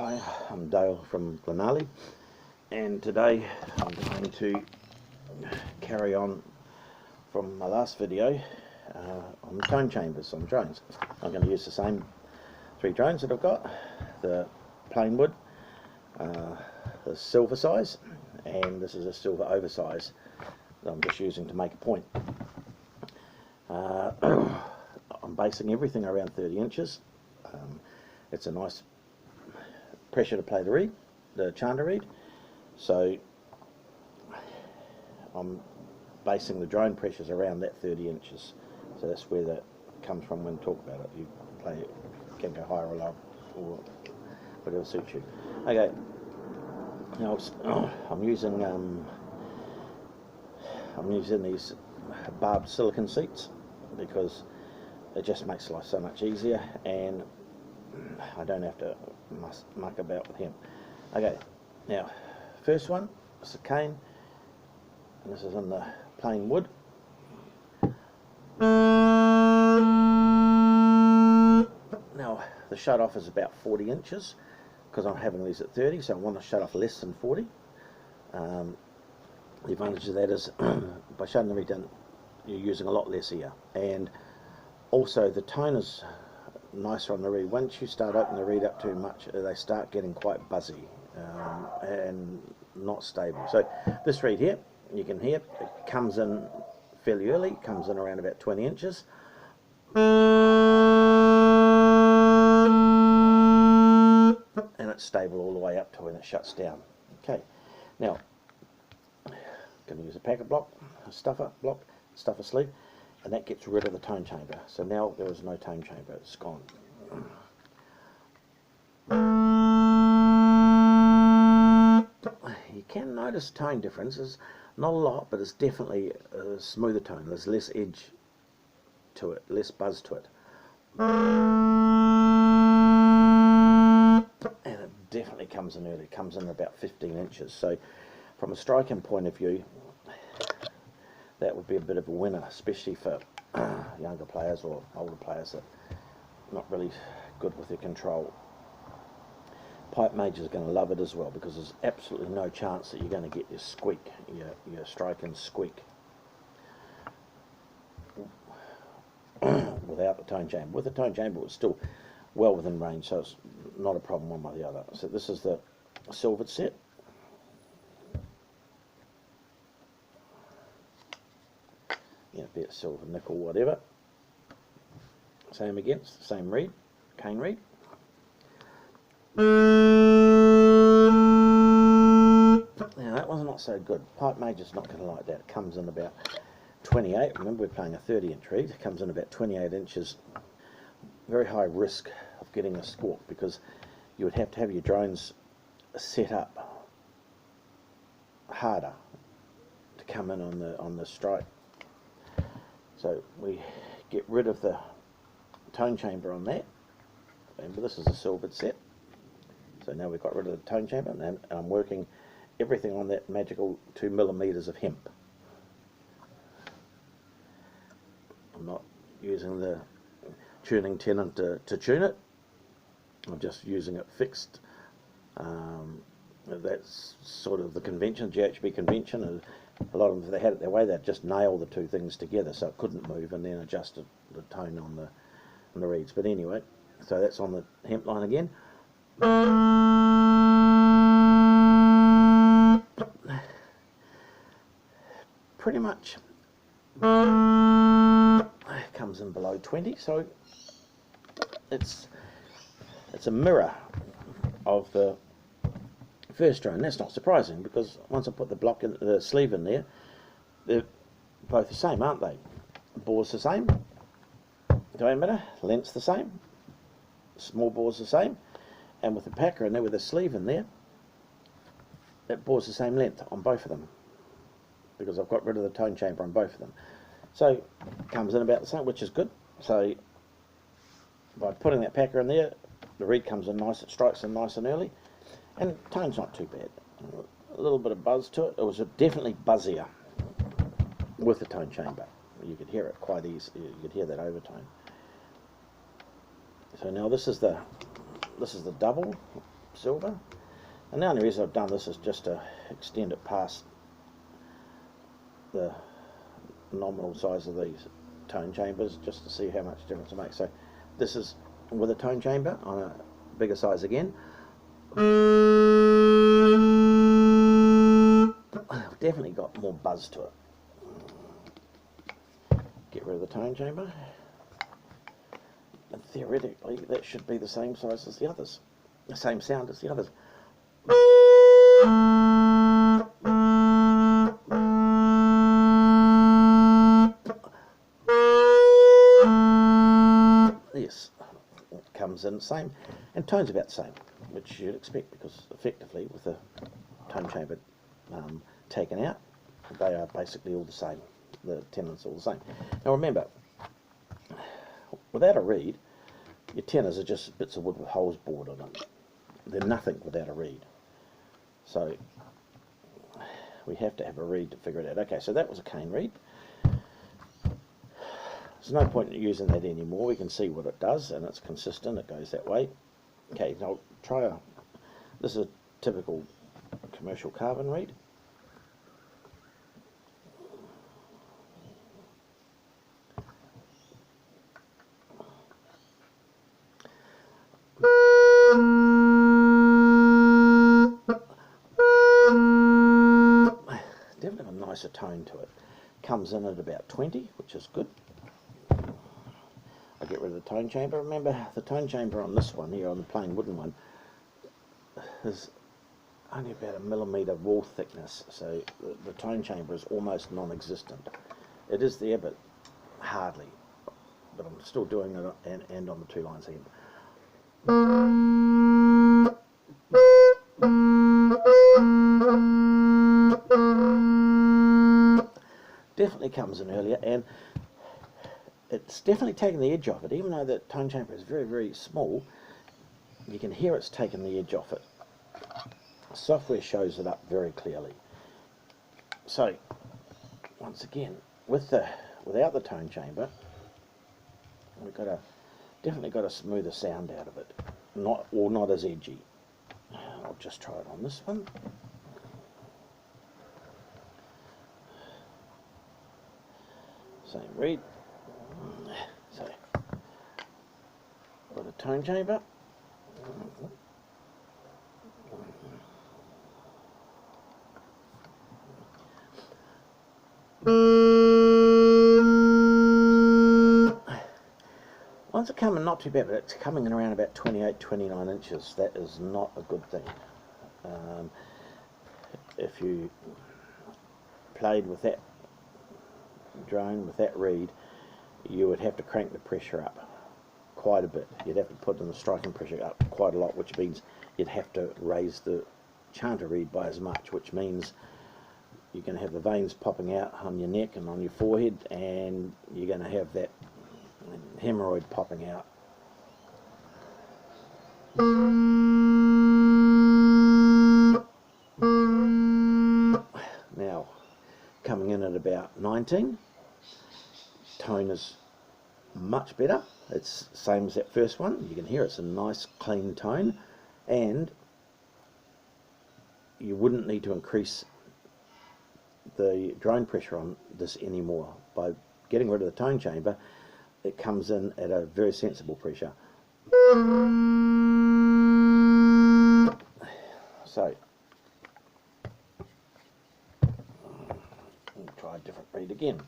Hi, I'm Dale from Glenarley, and today I'm going to carry on from my last video on tone chambers on drones. I'm going to use the same three drones that I've got, the plain wood, the silver size, and this is a silver oversize that I'm just using to make a point. I'm basing everything around 30 inches. It's a nice pressure to play the reed, the chanter reed, so I'm basing the drone pressures around that 30 inches. So that's where that comes from when we talk about it. You play it, can go higher or lower, or whatever suits you. Okay, now I'm using these barbed silicon seats because it just makes life so much easier, and I don't have to muck about with him. Okay, now first one is a cane, and this is in the plain wood. Now the shut off is about 40 inches because I'm having these at 30, so I want to shut off less than 40. The advantage of that is by shutting the reed down, you're using a lot less air, and also the tone is nicer on the reed. Once you start opening the reed up too much, they start getting quite buzzy and not stable. So this reed here, you can hear it comes in fairly early, comes in around about 20 inches. And it's stable all the way up to when it shuts down. Okay, now I'm going to use a packet block, a stuffer block, stuffer sleeve, and that gets rid of the tone chamber. So now there is no tone chamber, it's gone. You can notice tone differences, not a lot, but it's definitely a smoother tone. There's less edge to it, less buzz to it. And it definitely comes in early, it comes in about 15 inches. So from a striking point of view, that would be a bit of a winner, especially for younger players or older players that are not really good with their control. Pipe majors are going to love it as well, because there's absolutely no chance that you're going to get your squeak, your strike and squeak without the tone chamber. With the tone chamber, it's still well within range, so it's not a problem one way or the other. So this is the silvered set. Be it silver, nickel, whatever. Same again, it's the same reed, cane reed. Now that one's not so good. Pipe major's not going to like that. It comes in about 28. Remember, we're playing a 30-inch reed. It comes in about 28 inches. Very high risk of getting a squawk, because you would have to have your drones set up harder to come in on the strike. So we get rid of the tone chamber on that. Remember, this is a silvered set. So now we've got rid of the tone chamber, and I'm working everything on that magical 2 millimeters of hemp. I'm not using the tuning tenon to tune it. I'm just using it fixed. That's sort of the convention, GHB convention. A lot of them, if they had it their way, they'd just nail the two things together so it couldn't move, and then adjust the tone on the reeds. But anyway, so that's on the hemp line again. Pretty much comes in below 20, so it's a mirror of the first drone. That's not surprising, because once I put the sleeve in there, they're both the same, aren't they? Bore's the same, diameter, length's the same, small bore's the same, and with the packer in there, with the sleeve in there, that bore's the same length on both of them, because I've got rid of the tone chamber on both of them. So it comes in about the same, which is good. So by putting that packer in there, the reed comes in nice, it strikes in nice and early, and tone's not too bad. A little bit of buzz to it. It was definitely buzzier with the tone chamber. You could hear it quite easily. You could hear that overtone. So now this is the double silver. And the only reason I've done this is just to extend it past the nominal size of these tone chambers, just to see how much difference it makes. So this is with a tone chamber on a bigger size again. Definitely got more buzz to it. Get rid of the tone chamber, and theoretically that should be the same size as the others, the same sound as the others. Yes, it comes in the same, and tone's about the same, which you'd expect, because effectively with the tone chamber taken out, they are basically all the same. The tenors are all the same. Now remember, without a reed, your tenors are just bits of wood with holes bored in them. They're nothing without a reed. So we have to have a reed to figure it out. Okay, so that was a cane reed. There's no point in using that anymore. We can see what it does, and it's consistent. It goes that way. Okay, now try a. This is a typical commercial carbon reed. Definitely a nicer tone to it. Comes in at about 20, which is good. I get rid of the tone chamber. Remember, the tone chamber on this one here, on the plain wooden one, is only about a millimetre wall thickness, so the tone chamber is almost non-existent. It is there, but hardly. But I'm still doing it, and on the two lines again. Definitely comes in earlier, and it's definitely taken the edge off it. Even though the tone chamber is very, very small, you can hear it's taken the edge off it. Software shows it up very clearly. So once again, without the tone chamber, we've definitely got a smoother sound out of it, not as edgy. I'll just try it on this one. Same reed. So with a tone chamber. One's coming not too bad, but it's coming in around about 28-29 inches. That is not a good thing. If you played with that drone, with that reed, you would have to crank the pressure up quite a bit. You'd have to put in the striking pressure up quite a lot, which means you'd have to raise the chanter reed by as much, which means you're going to have the veins popping out on your neck and on your forehead, and you're going to have that hemorrhoid popping out. Now, coming in at about 19, tone is much better. It's the same as that first one. You can hear it's a nice clean tone, and you wouldn't need to increase the drone pressure on this anymore. By getting rid of the tone chamber, it comes in at a very sensible pressure. So we'll try a different reed again.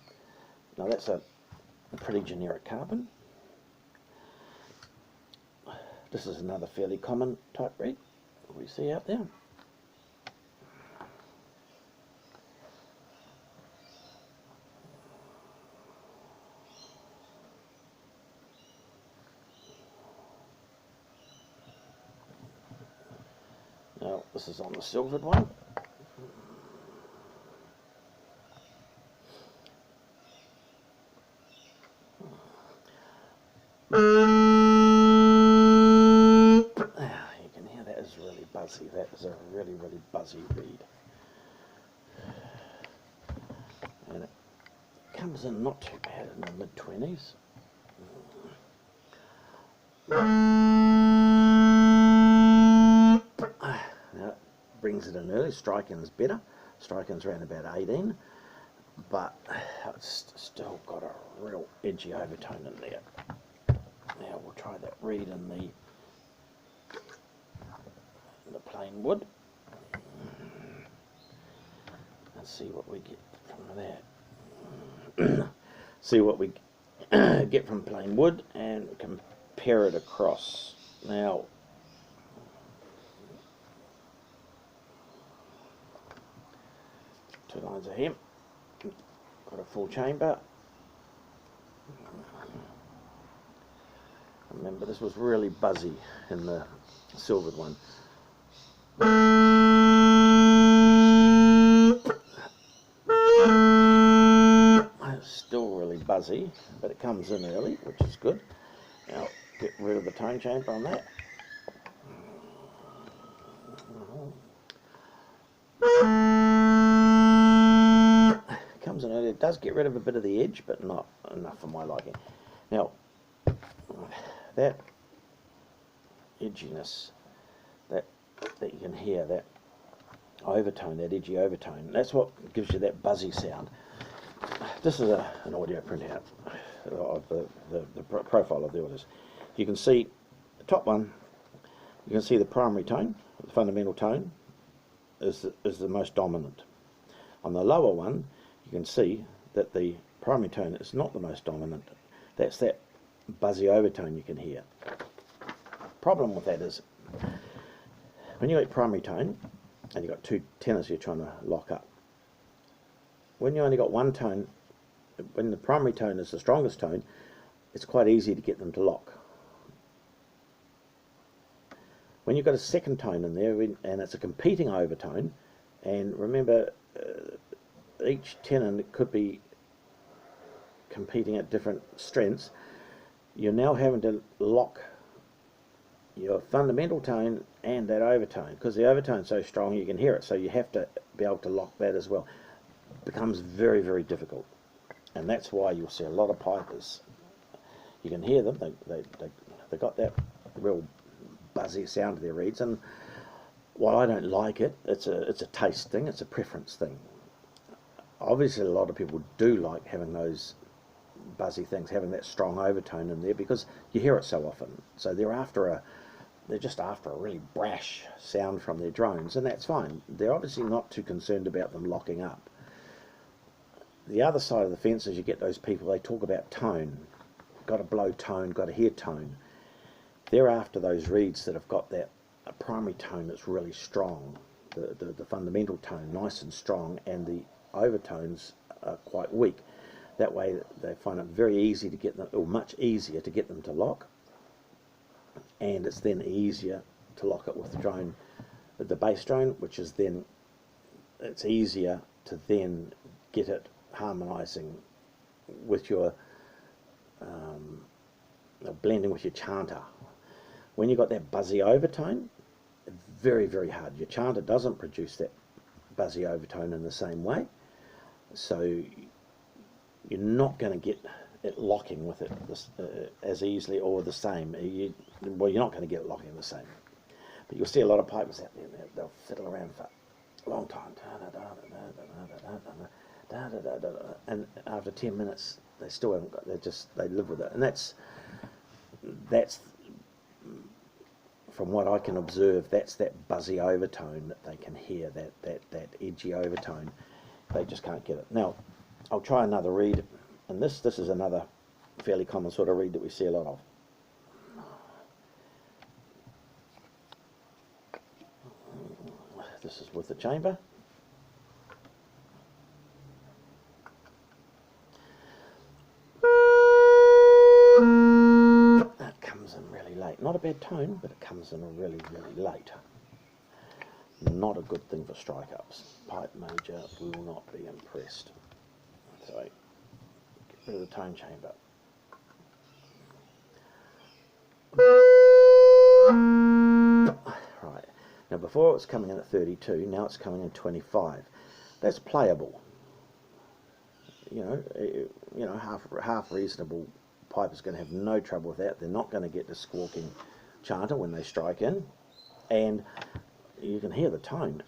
Now that's a pretty generic carbon. This is another fairly common type reed we see out there. Now this is on the silvered one. You can hear that is really buzzy. That is a really, really buzzy reed. And it comes in not too bad in the mid-20s. brings it in early. Striking's better. Striking's around about 18, but it's still got a real edgy overtone in there. Now we'll try that reed in the plain wood and see what we get from that. See what we get from plain wood and compare it across. Now, two lines of hem, got a full chamber. Remember, this was really buzzy in the silvered one. It's still really buzzy, but it comes in early, which is good. Now, get rid of the tone chamber on that. Comes in early. It does get rid of a bit of the edge, but not enough for my liking. Now, that edginess that you can hear, that overtone, that edgy overtone, that's what gives you that buzzy sound. This is an audio printout of the profile of the orders. You can see the top one, you can see the primary tone, the fundamental tone is the most dominant. On the lower one, you can see that the primary tone is not the most dominant. That's that buzzy overtone you can hear. Problem with that is, when you get primary tone, and you've got two tenors you're trying to lock up, when you only got one tone, when the primary tone is the strongest tone, it's quite easy to get them to lock. When you've got a second tone in there, and it's a competing overtone, and remember, each tenor could be competing at different strengths, you're now having to lock your fundamental tone and that overtone, because the overtone's so strong you can hear it, so you have to be able to lock that as well. It becomes very, very difficult, and that's why you'll see a lot of pipers, you can hear them, they got that real buzzy sound to their reeds, and while I don't like it, it's a taste thing, it's a preference thing. Obviously a lot of people do like having those buzzy things, having that strong overtone in there, because you hear it so often. So they're just after a really brash sound from their drones, and that's fine. They're obviously not too concerned about them locking up. The other side of the fence is you get those people, they talk about tone. Got to blow tone, got to hear tone. They're after those reeds that have got that primary tone that's really strong, the fundamental tone nice and strong, and the overtones are quite weak. That way they find it very easy to get them, or much easier to get them to lock, and it's then easier to lock it with the drone, the bass drone, which is then, it's easier to then get it harmonizing with your blending with your chanter. When you've got that buzzy overtone, very, very hard. Your chanter doesn't produce that buzzy overtone in the same way, so you're not going to get it locking with it as easily or the same. Well, you're not going to get it locking the same. But you'll see a lot of pipers out there, they'll fiddle around for a long time. And after 10 minutes, they still haven't got, they live with it. And that's from what I can observe, that's that buzzy overtone that they can hear, that edgy overtone. They just can't get it. Now, I'll try another reed, and this is another fairly common sort of reed that we see a lot of. This is with the chamber. That comes in really late. Not a bad tone, but it comes in really, really late. Not a good thing for strike-ups. Pipe major will not be impressed. So, get rid of the tone chamber. Right. Now before it was coming in at 32, now it's coming in 25. That's playable. You know, half reasonable piper's going to have no trouble with that. They're not going to get the squawking chanter when they strike in, and you can hear the tone.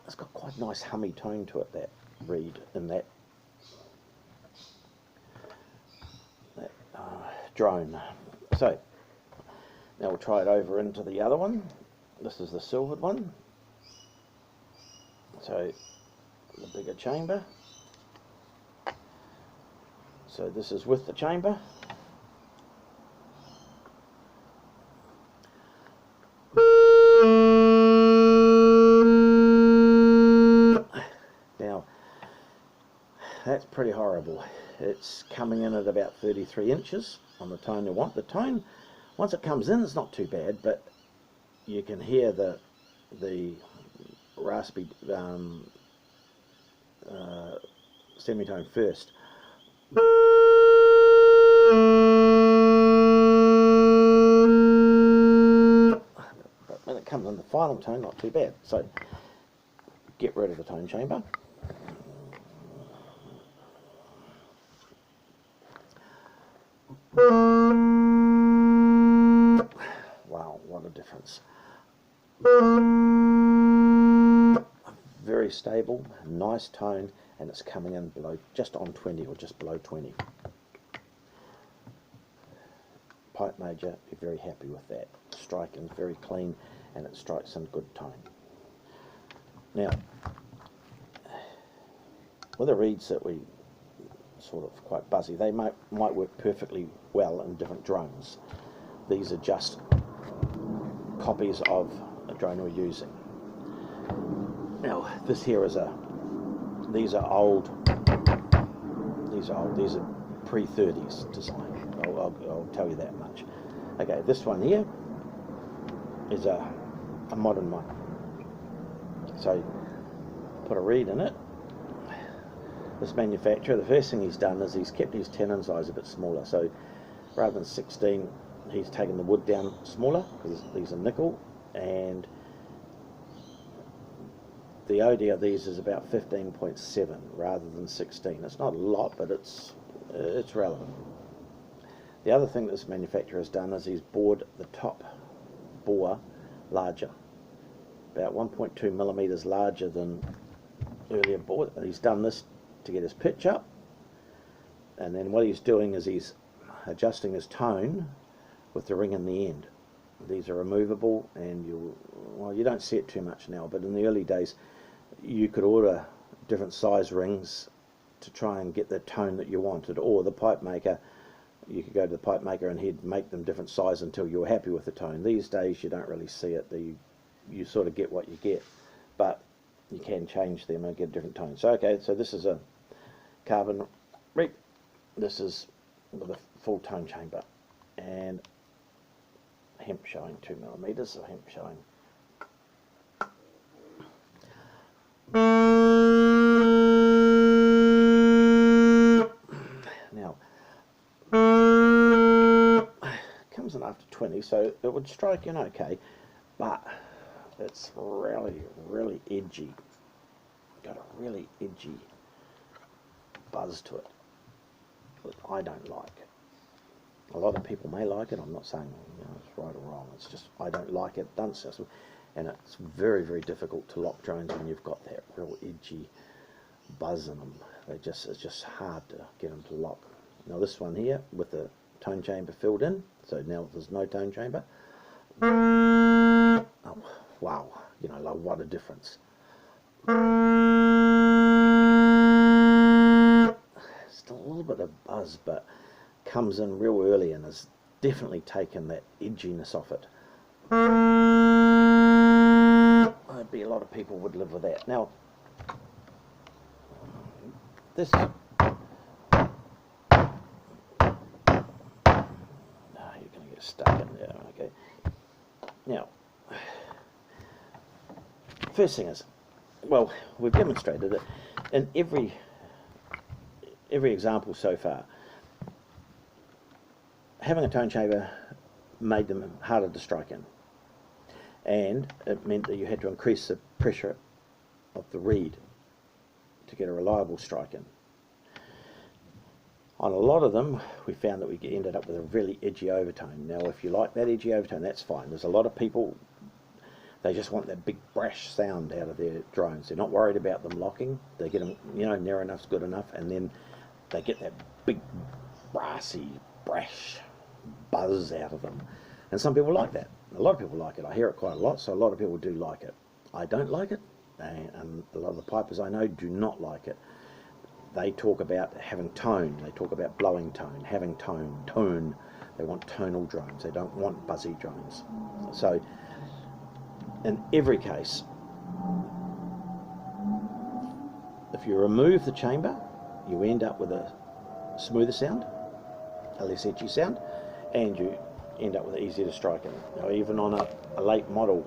It's got quite a nice hummy tone to it, that reed in that drone. So now we'll try it over into the other one. This is the silvered one. So the bigger chamber. So this is with the chamber. Now that's pretty horrible. It's coming in at about 33 inches on the tone you want. The tone, once it comes in, it's not too bad, but you can hear the raspy semitone first. But when it comes in the final tone, not too bad. So get rid of the tone chamber. Wow, what a difference. Very stable, nice tone, and it's coming in below, just on 20 or just below 20. Pipe major, be very happy with that. Striking very clean, and it strikes in good tone. Now, with the reeds that we sort of quite buzzy, they might work perfectly well in different drones. These are just copies of a drone we're using. Now this here is these are old, these are pre-30s design, I'll tell you that much. Okay, this one here is a modern one. So put a reed in it. This manufacturer, the first thing he's done is he's kept his tenon size a bit smaller. So rather than 16, he's taken the wood down smaller, because these are nickel, and the OD of these is about 15.7 rather than 16. It's not a lot, but it's relevant. The other thing this manufacturer has done is he's bored the top bore larger, about 1.2 millimeters larger than earlier bore. And he's done this to get his pitch up, and then what he's doing is he's adjusting his tone with the ring in the end. These are removable, and you don't see it too much now, but in the early days you could order different size rings to try and get the tone that you wanted, or the pipe maker, you could go to the pipe maker and he'd make them different size until you were happy with the tone. These days you don't really see it. You sort of get what you get, but you can change them and get a different tone. So okay, so this is a carbon reed. This is with a full tone chamber, and hemp showing 2 millimeters, so hemp showing. Now, comes in after 20, so it would strike in okay, but it's really, really edgy. Got a really edgy buzz to it that I don't like. A lot of people may like it. I'm not saying it's right or wrong. It's just I don't like it. And it's very, very difficult to lock drones when you've got that real edgy buzz in them. It's just hard to get them to lock. Now this one here with the tone chamber filled in, so now there's no tone chamber. Oh, wow, like what a difference. Still a little bit of buzz, but comes in real early and has definitely taken that edginess off it. I'd be a lot of people would live with that. Now, this. You're going to get stuck in there. Okay. Now, first thing is, well, we've demonstrated it in every example so far. Having a tone chamber made them harder to strike in, and it meant that you had to increase the pressure of the reed to get a reliable strike in. On a lot of them, we found that we ended up with a really edgy overtone. Now, if you like that edgy overtone, that's fine. There's a lot of people They just want that big brash sound out of their drones. They're not worried about them locking. They get them, near enough's good enough, and then they get that big brassy, brash buzz out of them. And some people like that. A lot of people like it. I hear it quite a lot, so a lot of people do like it. I don't like it, and a lot of the pipers I know do not like it. They talk about having tone. They talk about blowing tone, having tone. They want tonal drones. They don't want buzzy drones. So in every case, if you remove the chamber, you end up with a smoother sound, a less edgy sound, and you end up with it easier to strike in. Now, even on a late model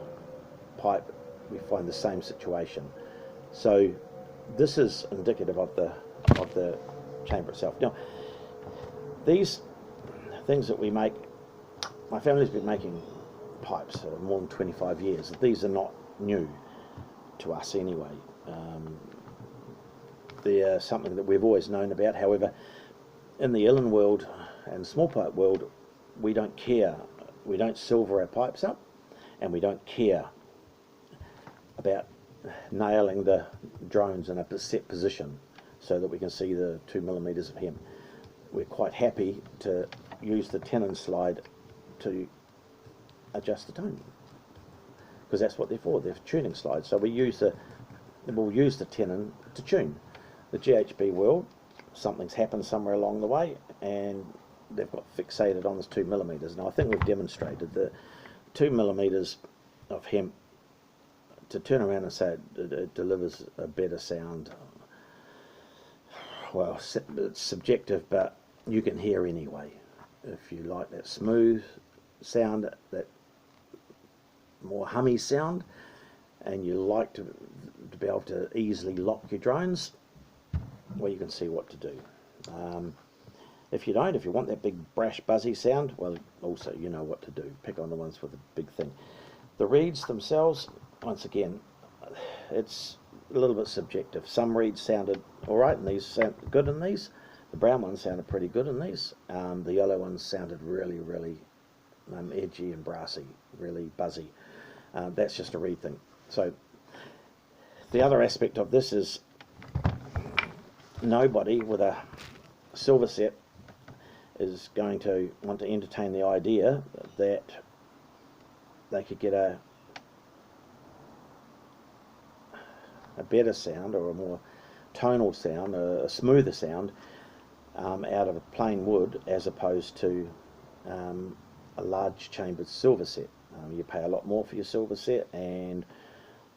pipe, we find the same situation. So this is indicative of the chamber itself. Now, these things that we make, my family's been making pipes for more than 25 years. These are not new to us anyway. They're something that we've always known about. However, in the uilleann world and small pipe world, we don't care. We don't silver our pipes up, and we don't care about nailing the drones in a set position so that we can see the 2mm of hem. We're quite happy to use the tenon slide to adjust the tone, because that's what they're for. They're tuning slides. So we'll use the tenon to tune. The GHB world, something's happened somewhere along the way, and they've got fixated on this 2mm. Now I think we've demonstrated that 2mm of hemp, to turn around and say it delivers a better sound, well, it's subjective, but you can hear anyway. If you like that smooth sound, that more hummy sound, and you like to be able to easily lock your drones, well, you can see what to do. If you don't, if you want that big brash buzzy sound, well, also you know what to do. Pick on the ones with the big thing. The reeds themselves, once again, it's a little bit subjective. Some reeds sounded alright, and these sound good in these. The brown ones sounded pretty good in these. The yellow ones sounded really, really edgy and brassy, really buzzy. That's just a reed thing. So the other aspect of this is nobody with a silver set is going to want to entertain the idea that they could get a better sound, or a more tonal sound, a smoother sound out of a plain wood, as opposed to a large chambered silver set. You pay a lot more for your silver set, and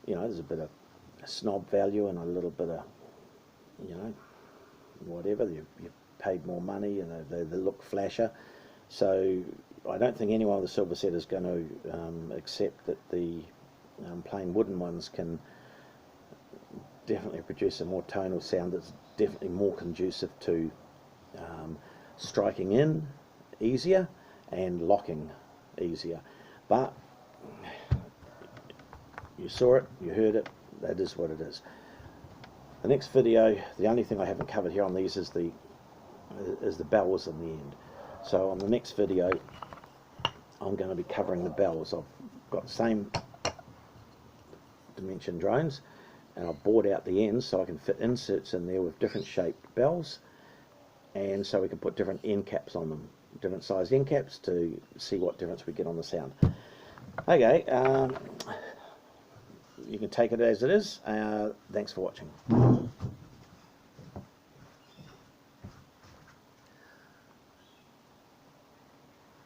there's a bit of snob value and a little bit of whatever. You paid more money, and they look flasher. So I don't think anyone with a silver set is going to accept that the plain wooden ones can definitely produce a more tonal sound that's definitely more conducive to striking in easier and locking easier. But you saw it, you heard it, that is what it is. The next video, the only thing I haven't covered here on these is the bells in the end. So on the next video, I'm going to be covering the bells. I've got the same dimension drones, and I've bored out the ends so I can fit inserts in there with different shaped bells, and so we can put different end caps on them, different size end caps, to see what difference we get on the sound. Okay, you can take it as it is. Thanks for watching.